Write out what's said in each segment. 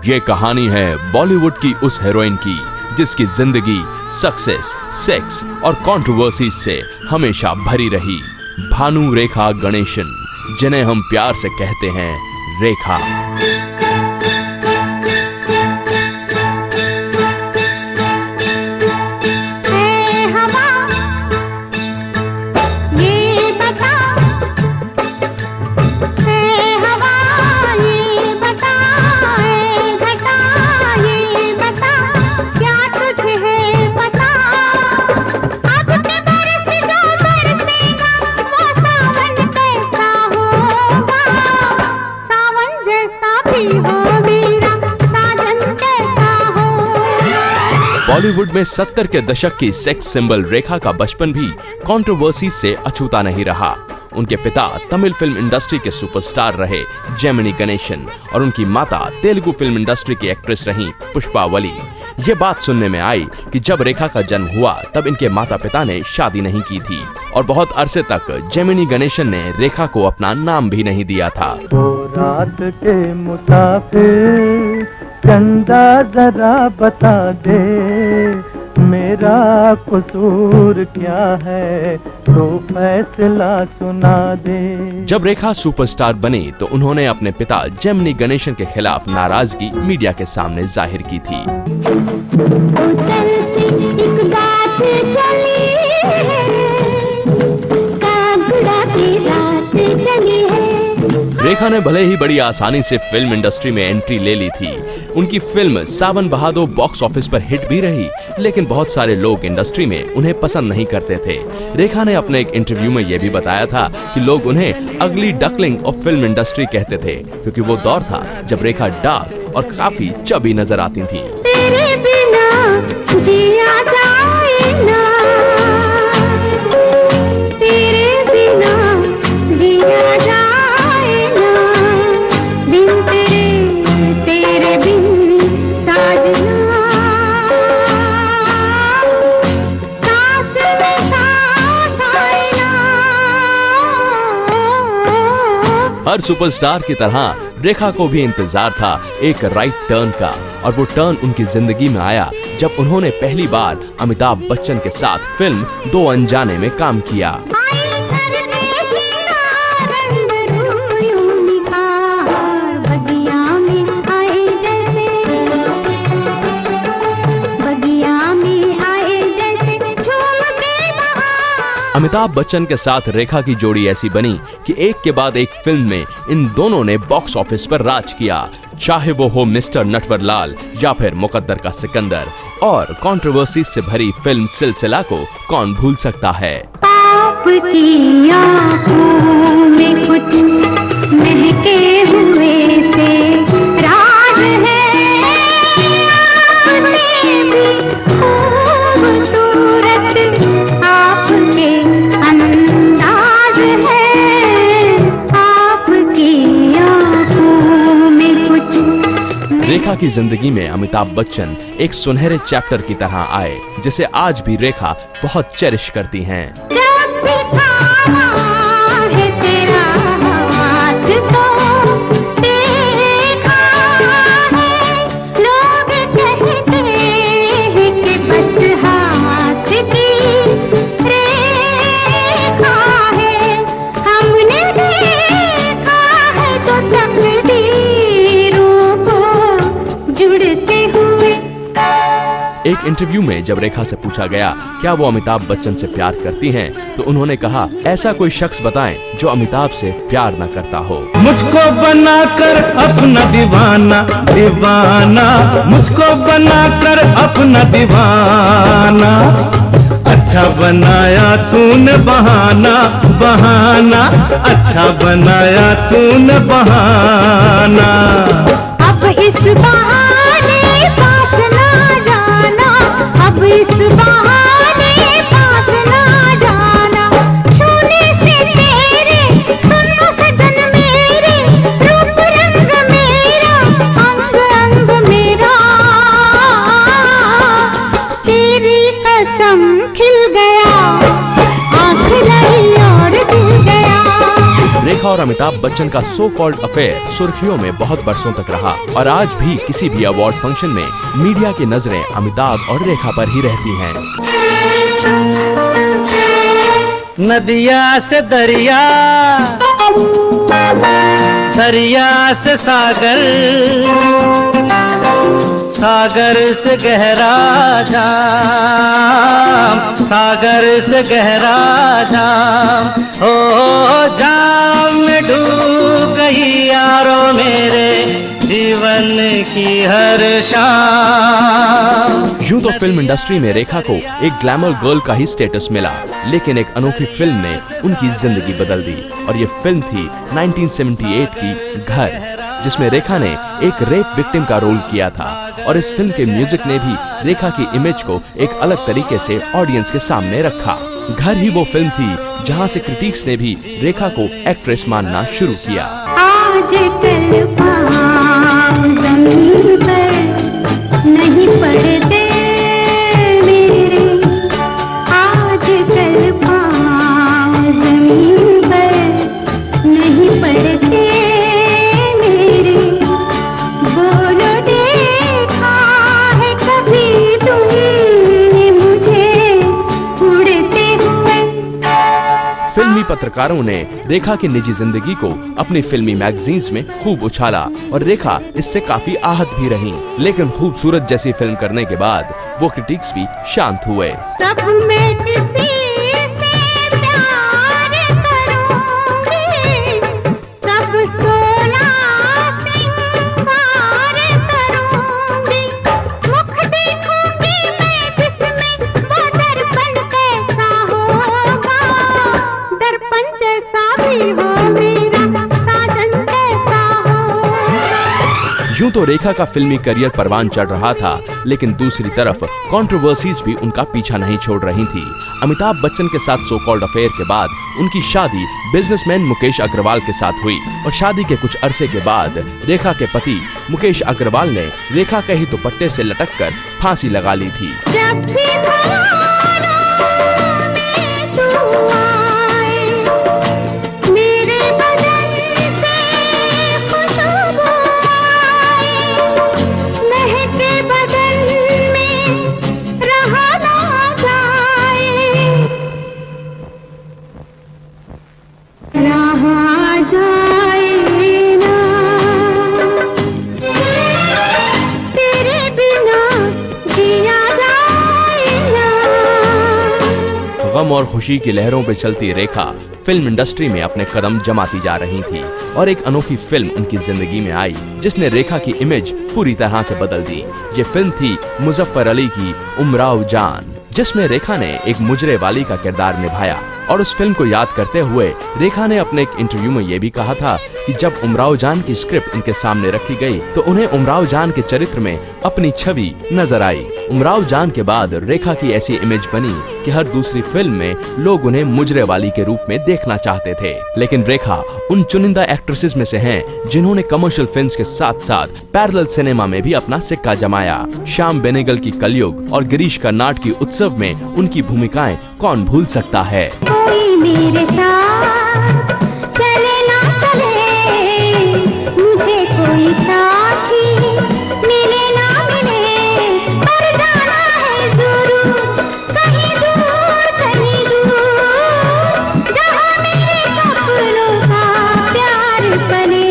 ये कहानी है बॉलीवुड की उस हीरोइन की जिसकी जिंदगी सक्सेस, सेक्स और कंट्रोवर्सी से हमेशा भरी रही। भानु रेखा गणेशन, जिन्हें हम प्यार से कहते हैं रेखा। बॉलीवुड में 70 के दशक की सेक्स सिंबल रेखा का बचपन भी कंट्रोवर्सी से अछूता नहीं रहा। उनके पिता तमिल फिल्म इंडस्ट्री के सुपरस्टार रहे जेमिनी गणेशन और उनकी माता तेलुगु फिल्म इंडस्ट्री की एक्ट्रेस रहीं पुष्पावली। ये बात सुनने में आई कि जब रेखा का जन्म हुआ तब इनके माता पिता ने शादी नहीं की थी और बहुत अरसे तक जेमिनी गणेशन ने रेखा को अपना नाम भी नहीं दिया था। रात के मुसाफिर चंदा जरा बता दे मेरा कसूर क्या है, तो फैसला सुना दे। जब रेखा सुपरस्टार बनी तो उन्होंने अपने पिता जेमिनी गणेशन के खिलाफ नाराजगी मीडिया के सामने जाहिर की थी। रेखा ने भले ही बड़ी आसानी से फिल्म इंडस्ट्री में एंट्री ले ली थी। उनकी फिल्म सावन बहादुर बॉक्स ऑफिस पर हिट भी रही, लेकिन बहुत सारे लोग इंडस्ट्री में उन्हें पसंद नहीं करते थे। रेखा ने अपने एक इंटरव्यू में यह भी बताया था कि लोग उन्हें अगली डकलिंग ऑफ फिल्म इंडस्ट्री कहते थे, क्योंकि वो दौर था जब रेखा डार्क और काफी चबी नजर आती थी। तेरे बिना जिया जाए ना, तेरे बिना जिया जाए ना, बिन तेरे बिन साजना, सांस में सांस आए ना। हर सुपरस्टार की तरह रेखा को भी इंतजार था एक राइट टर्न का, और वो टर्न उनकी जिंदगी में आया जब उन्होंने पहली बार अमिताभ बच्चन के साथ फिल्म दो अनजाने में काम किया। अमिताभ बच्चन के साथ रेखा की जोड़ी ऐसी बनी कि एक के बाद एक फिल्म में इन दोनों ने बॉक्स ऑफिस पर राज किया, चाहे वो हो मिस्टर नटवरलाल या फिर मुकद्दर का सिकंदर। और कंट्रोवर्सी से भरी फिल्म सिलसिला को कौन भूल सकता है। आपकी आँखों में कुछ महके हुए से राज है, आपने भी खूबसूरत आपके अंदाज है, आपकी आँखों में कुछ। रेखा की जिंदगी में अमिताभ बच्चन एक सुनहरे चैप्टर की तरह आए, जिसे आज भी रेखा बहुत चेरिश करती हैं। जब भी थामा है तेरा हाथ तो देखा है, लोग कहते हैं कि बस हाथ की रेखा है, हमने देखा है तो तकदीरों को जुड़ते हुए। एक इंटरव्यू में जब रेखा से पूछा गया क्या वो अमिताभ बच्चन से प्यार करती हैं, तो उन्होंने कहा, ऐसा कोई शख्स बताएं जो अमिताभ से प्यार न करता हो। मुझको बनाकर अपना दीवाना दीवाना, मुझको बनाकर अपना दीवाना, अच्छा बनाया तूने बहाना बहाना, अच्छा बनाया तूने बहाना। अब इस बहाने पास ना जाना, अब इस बहाने पास ना जाना, छूने से तेरे सुनो सजन मेरे, रूप रंग मेरा अंग अंग मेरा, तेरी कसम खिल गया, आँख लड़ी और दिल गया। रेखा और अमिताभ बच्चन का सो कॉल्ड अफेयर सुर्खियों में बहुत बरसों तक रहा और आज भी किसी भी अवार्ड फंक्शन में मीडिया की नजरें अमिताभ और रेखा पर ही रहती हैं। नदिया से दरिया, दरिया से सागर, सागर से गहरा जाम, सागर से गहरा जाम, ओ जाम में डूब गई यारो मेरे जीवन की हर शाम। यूं तो फिल्म इंडस्ट्री में रेखा को एक ग्लैमर गर्ल का ही स्टेटस मिला, लेकिन एक अनोखी फिल्म ने उनकी जिंदगी बदल दी और ये फिल्म थी 1978 की घर, जिसमें रेखा ने एक रेप विक्टिम का रोल किया था और इस फिल्म के म्यूजिक ने भी रेखा की इमेज को एक अलग तरीके से ऑडियंस के सामने रखा। घर ही वो फिल्म थी जहां से क्रिटिक्स ने भी रेखा को एक्ट्रेस मानना शुरू किया। आज कल पाँव ज़मीन पर नहीं पड़ते मेरे, आज कल पाँव ज़मीन पर नहीं पड़ते मेरे, बोलो देखा है कभी तुमने मुझे उड़ते हुए। फिल्मी पत्रकारों ने रेखा की निजी जिंदगी को अपनी फिल्मी मैगजीन्स में खूब उछाला और रेखा इससे काफी आहत भी रहीं, लेकिन खूबसूरत जैसी फिल्म करने के बाद वो क्रिटिक्स भी शांत हुए। तब मैं किसी से प्यार करूंगी, तब 16 सिंगार करूंगी, मुख देखूंगी मैं जिसमें वो दर्पण कैसा होगा, दर्पण जैसा भी हो मेरा साजन कैसा होगा। यूं तो रेखा का फिल्मी करियर परवान चढ़ रहा था, लेकिन दूसरी तरफ कंट्रोवर्सीज भी उनका पीछा नहीं छोड़ रही थी। अमिताभ बच्चन के साथ सो कॉल्ड अफेयर के बाद उनकी शादी बिजनेसमैन मुकेश अग्रवाल के साथ हुई और शादी के कुछ अरसे के बाद रेखा के पति मुकेश अग्रवाल ने रेखा के ही दुपट्टे से लटककर फांसी लगा ली थी। जब भी में तू आए, मेरे बदन पे खुशबू आए, महके बदन में रहा ना जाए, रहा जाए ना, तेरे बिना जिया जाए ना। गम और खुशी की लहरों पे चलती रेखा फिल्म इंडस्ट्री में अपने कदम जमाती जा रही थी और एक अनोखी फिल्म उनकी जिंदगी में आई जिसने रेखा की इमेज पूरी तरह से बदल दी। ये फिल्म थी मुजफ्फर अली की उमराव जान, जिसमें रेखा ने एक मुजरे वाली का किरदार निभाया और उस फिल्म को याद करते हुए रेखा ने अपने एक इंटरव्यू में ये भी कहा था कि जब उमराव जान की स्क्रिप्ट उनके सामने रखी गई तो उन्हें उमराव जान के चरित्र में अपनी छवि नजर आई। उमराव जान के बाद रेखा की ऐसी इमेज बनी कि हर दूसरी फिल्म में लोग उन्हें मुजरे वाली के रूप में देखना चाहते थे, लेकिन रेखा उन चुनिंदा एक्ट्रेसेस में से हैं जिन्होंने कमर्शियल फिल्म्स के साथ साथ पैरेलल सिनेमा में भी अपना सिक्का जमाया। श्याम बेनेगल की कलयुग और गिरीश कर्नाड की उत्सव में उनकी भूमिकाएं कौन भूल सकता है। कोई मेरे साथ चले ना चले, मुझे कोई साथी मिले ना मिले, पर जाना है जरूर कहीं दूर, जहाँ मेरे सपनों का प्यार बने।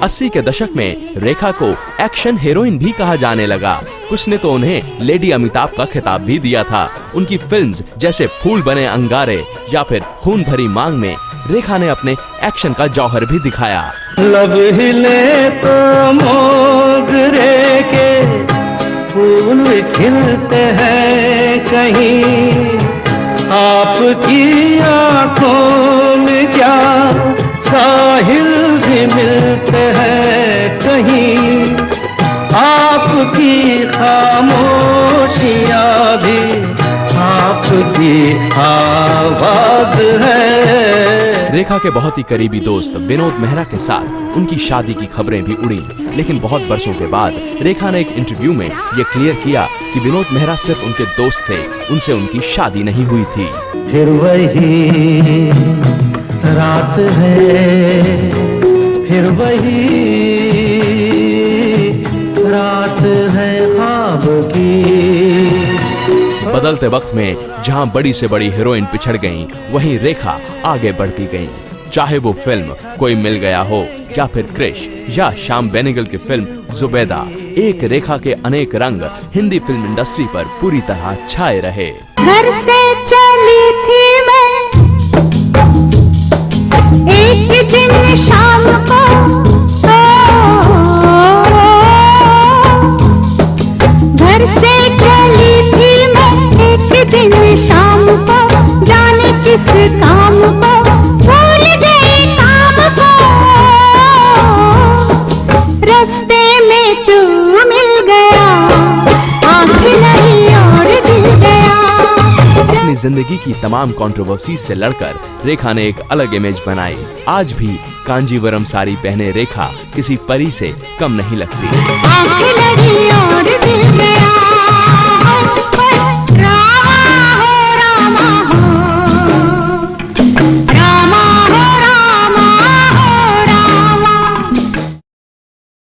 80 के दशक में रेखा को एक्शन हीरोइन भी कहा जाने लगा। कुछ ने तो उन्हें लेडी अमिताभ का खिताब भी दिया था। उनकी फिल्म्स जैसे फूल बने अंगारे या फिर खून भरी मांग में रेखा ने अपने एक्शन का जौहर भी दिखाया। लब हिले तो मोगरे के फूल खिलते हैं कहीं, आपकी आंखों में क्या साहिल भी मिलते हैं कहीं, आपकी खामोशियाँ भी आपकी आवाज है। रेखा के बहुत ही करीबी दोस्त विनोद मेहरा के साथ उनकी शादी की खबरें भी उड़ी, लेकिन बहुत बरसों के बाद रेखा ने एक इंटरव्यू में ये क्लियर किया कि विनोद मेहरा सिर्फ उनके दोस्त थे, उनसे उनकी शादी नहीं हुई थी। फिर वही रात है फिर वही रात है ख्वाब की। बदलते वक्त में जहां बड़ी से बड़ी हीरोइन पिछड़ गईं, वहीं रेखा आगे बढ़ती गईं। चाहे वो फिल्म कोई मिल गया हो या फिर क्रिश या श्याम बेनेगल की फिल्म जुबैदा, एक रेखा के अनेक रंग हिंदी फिल्म इंडस्ट्री पर पूरी तरह छाए रहे। घर से चली थी मैं एक दिन शाम को, घर से चली थी मैं एक दिन शाम को, जाने किस काम को, भूल गई काम को, रास्ते में तू मिल गया, आँख नहीं और दिल गया। अपनी जिंदगी की तमाम कंट्रोवर्सी से लड़कर रेखा ने एक अलग इमेज बनाई। आज भी कांजीवरम साड़ी पहने रेखा किसी परी से कम नहीं लगती। आँख नहीं और